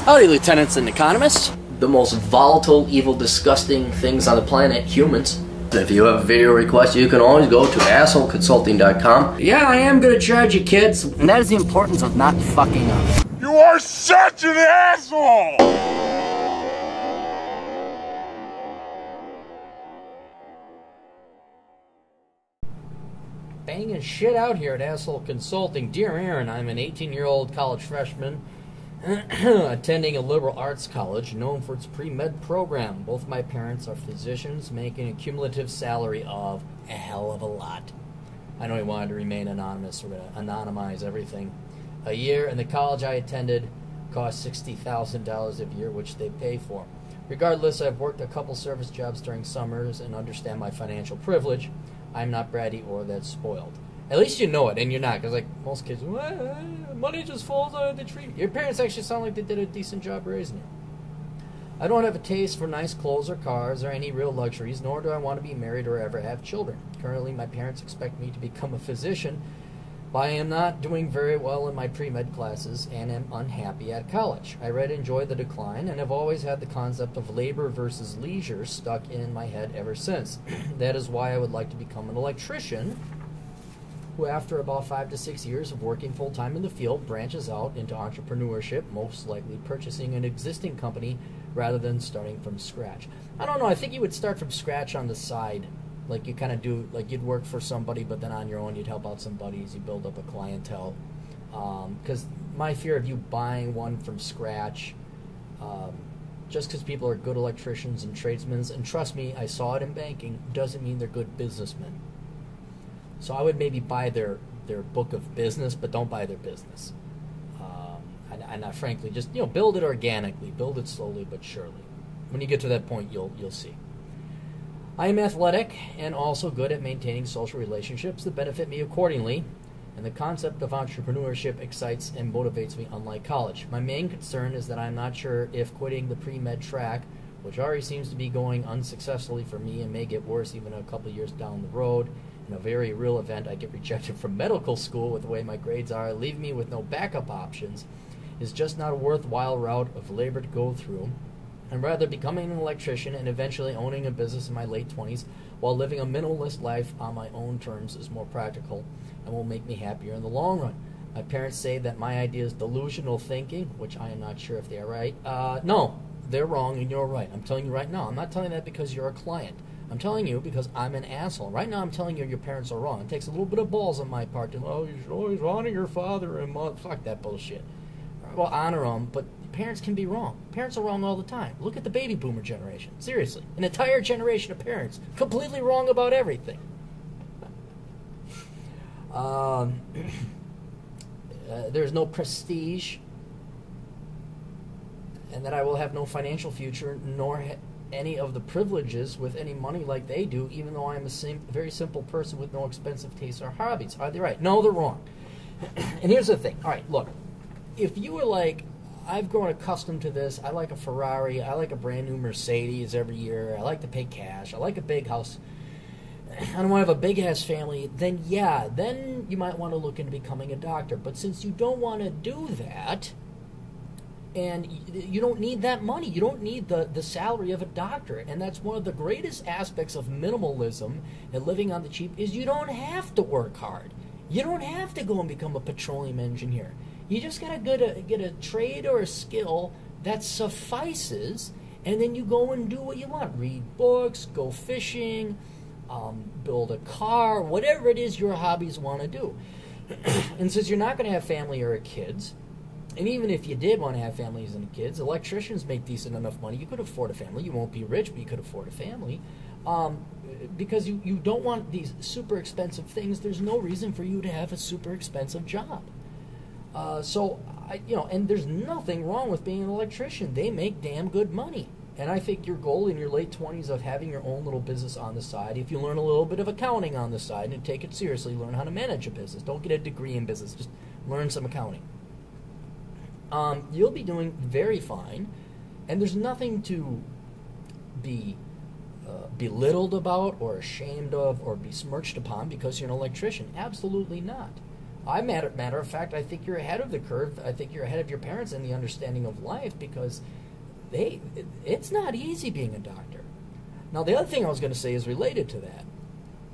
Howdy, lieutenants and economists. The most volatile, evil, disgusting things on the planet, humans. If you have a video request, you can always go to assholeconsulting.com. Yeah, I am gonna charge you, kids. And that is the importance of not fucking up. You are such an asshole! Banging shit out here at Asshole Consulting. Dear Aaron, I'm an 18-year-old college freshman attending a liberal arts college known for its pre-med program. Both of my parents are physicians making a cumulative salary of a hell of a lot. I know he wanted to remain anonymous. We're going to anonymize everything. A year in the college I attended cost $60,000 a year, which they pay for. Regardless, I've worked a couple service jobs during summers and understand my financial privilege. I'm not bratty or that spoiled. At least you know it, and you're not, because like most kids, money just falls out of the tree. Your parents actually sound like they did a decent job raising you. I don't have a taste for nice clothes or cars or any real luxuries, nor do I want to be married or ever have children. Currently, my parents expect me to become a physician, but I am not doing very well in my pre-med classes and am unhappy at college. I read Enjoy the Decline and have always had the concept of labor versus leisure stuck in my head ever since. That is why I would like to become an electrician, who after about 5 to 6 years of working full-time in the field branches out into entrepreneurship, most likely purchasing an existing company rather than starting from scratch. I don't know, I think you would start from scratch on the side. Like you kind of do, like you'd work for somebody, but then on your own you'd help out some buddies, you build up a clientele. Because my fear of you buying one from scratch, just because people are good electricians and tradesmen, and trust me, I saw it in banking, doesn't mean they're good businessmen. So I would maybe buy their book of business, but don't buy their business. And I frankly, just build it organically, build it slowly but surely. When you get to that point, you'll see. I am athletic and also good at maintaining social relationships that benefit me accordingly, and the concept of entrepreneurship excites and motivates me unlike college. My main concern is that I'm not sure if quitting the pre-med track, which already seems to be going unsuccessfully for me and may get worse even a couple years down the road, in a very real event I get rejected from medical school with the way my grades are, leave me with no backup options, is just not a worthwhile route of labor to go through. And rather becoming an electrician and eventually owning a business in my late 20s while living a minimalist life on my own terms is more practical and will make me happier in the long run. My parents say that my idea is delusional thinking, which I am not sure if they are right. No, they're wrong and you're right. I'm telling you right now. I'm not telling that because you're a client. I'm telling you because I'm an asshole. Right now I'm telling you your parents are wrong. It takes a little bit of balls on my part to, you should always honor your father and mother. Fuck that bullshit. Well, honor them, but parents can be wrong. Parents are wrong all the time. Look at the baby boomer generation. Seriously. An entire generation of parents completely wrong about everything. There's no prestige, and that I will have no financial future, nor any of the privileges with any money like they do, even though I'm a very simple person with no expensive tastes or hobbies. Are they right? No, they're wrong. And here's the thing. All right, look. If you were like, I've grown accustomed to this, I like a Ferrari, I like a brand new Mercedes every year, I like to pay cash, I like a big house, I don't want to have a big-ass family, then yeah, then you might want to look into becoming a doctor. But since you don't want to do that, and you don't need that money, you don't need the salary of a doctorate, and that's one of the greatest aspects of minimalism and living on the cheap, is you don't have to work hard. You don't have to go and become a petroleum engineer. You just got to get a trade or a skill that suffices, and then you go and do what you want. Read books, go fishing, build a car, whatever it is your hobbies want to do. And since you're not going to have family or kids, and even if you did want to have families and kids, electricians make decent enough money. You could afford a family. You won't be rich, but you could afford a family. Because you don't want these super expensive things, there's no reason for you to have a super expensive job. And there's nothing wrong with being an electrician. They make damn good money. And I think your goal in your late 20s of having your own little business on the side, if you learn a little bit of accounting on the side and take it seriously, learn how to manage a business. Don't get a degree in business. Just learn some accounting. You'll be doing very fine. And there's nothing to be belittled about or ashamed of or besmirched upon because you're an electrician. Absolutely not. Matter of fact, I think you're ahead of the curve. I think you're ahead of your parents in the understanding of life, because it's not easy being a doctor. Now, the other thing I was going to say is related to that,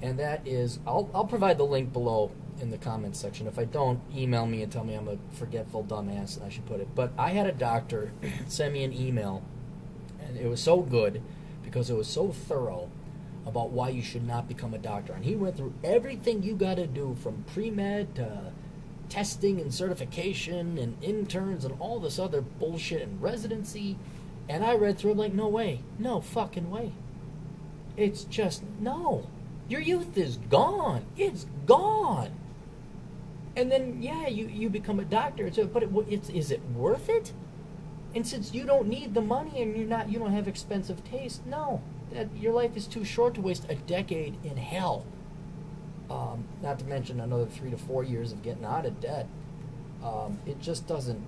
and that is, I'll provide the link below in the comments section. If I don't, email me and tell me I'm a forgetful dumbass and I should put it. But I had a doctor send me an email, and it was so good because it was so thorough about why you should not become a doctor. And he went through everything you got to do, from pre-med to testing and certification and interns and all this other bullshit and residency. And I read through it like, no way. No fucking way. It's just, no. Your youth is gone. It's gone. And then, yeah, you become a doctor. But is it worth it? And since you don't need the money and you don't have expensive taste, no. Your life is too short to waste a decade in hell. Not to mention another 3 to 4 years of getting out of debt. It just doesn't.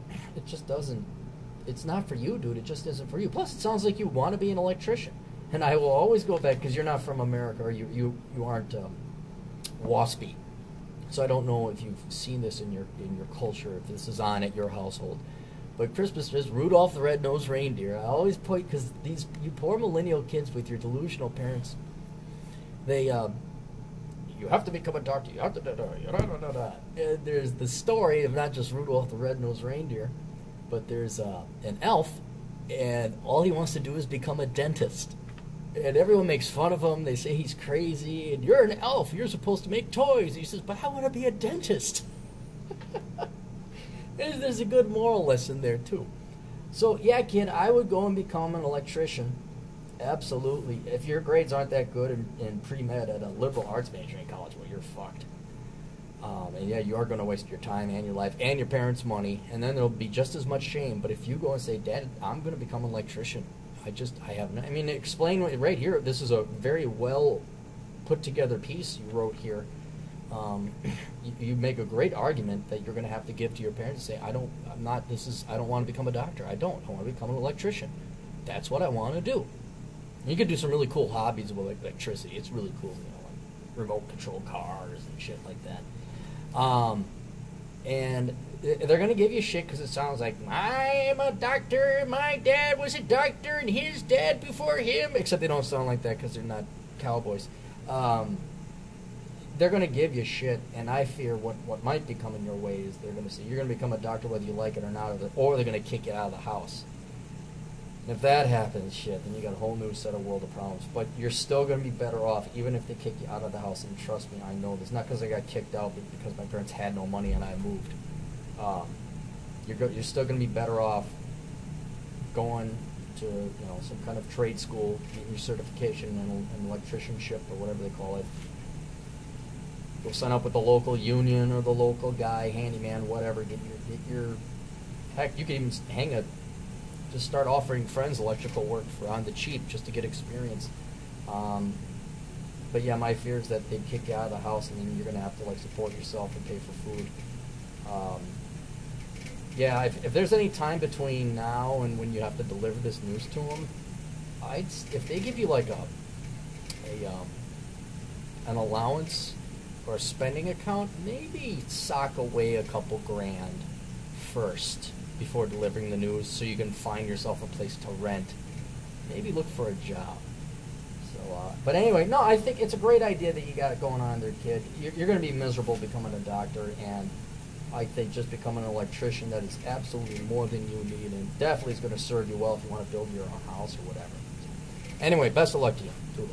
It's not for you, dude. It just isn't for you. Plus, it sounds like you want to be an electrician. And I will always go back, because you're not from America, or you aren't waspy. So I don't know if you've seen this in your culture, if this is on at your household. But Christmas is Rudolph the Red-Nosed Reindeer. I always point, because you poor millennial kids with your delusional parents, they you have to become a doctor. You have to And there's the story of not just Rudolph the Red-Nosed Reindeer, but there's an elf, and all he wants to do is become a dentist. And everyone makes fun of him. They say he's crazy. And you're an elf. You're supposed to make toys. He says, but I want to be a dentist. There's a good moral lesson there, too. So, yeah, kid, I would go and become an electrician. Absolutely. If your grades aren't that good in pre-med at a liberal arts major in college, well, you're fucked. And, yeah, you are going to waste your time and your life and your parents' money. And then there'll be just as much shame. But if you go and say, Dad, I'm going to become an electrician. Explain right here. This is a very well put together piece you wrote here. You make a great argument that you're going to have to give to your parents and say, I don't want to become a doctor. I want to become an electrician. That's what I want to do. And you could do some really cool hobbies with electricity. It's really cool, like remote control cars and shit like that. And they're going to give you shit because it sounds like, I am a doctor, my dad was a doctor, and his dad before him. Except they don't sound like that because they're not cowboys. They're going to give you shit, and I fear what might be coming your way is they're going to say, you're going to become a doctor whether you like it or not, or they're going to kick you out of the house. And if that happens, shit, then you got a whole new set of world of problems. But you're still going to be better off, even if they kick you out of the house. And trust me, I know this. Not because I got kicked out, but because my parents had no money and I moved. You're still going to be better off going to some kind of trade school, getting your certification in electricianship or whatever they call it. Go sign up with the local union or the local guy, handyman, whatever. Get your heck. You can even just start offering friends electrical work on the cheap just to get experience. But yeah, my fear is that they'd kick you out of the house and then you're going to have to support yourself and pay for food. Yeah, if there's any time between now and when you have to deliver this news to them, if they give you an allowance or a spending account, maybe sock away a couple grand first before delivering the news so you can find yourself a place to rent. Maybe look for a job. So, but anyway, no, I think it's a great idea that you got going on there, kid. You're going to be miserable becoming a doctor, and I think just becoming an electrician, that is absolutely more than you need, and definitely is going to serve you well if you want to build your own house or whatever. Anyway, best of luck to you. Toodles.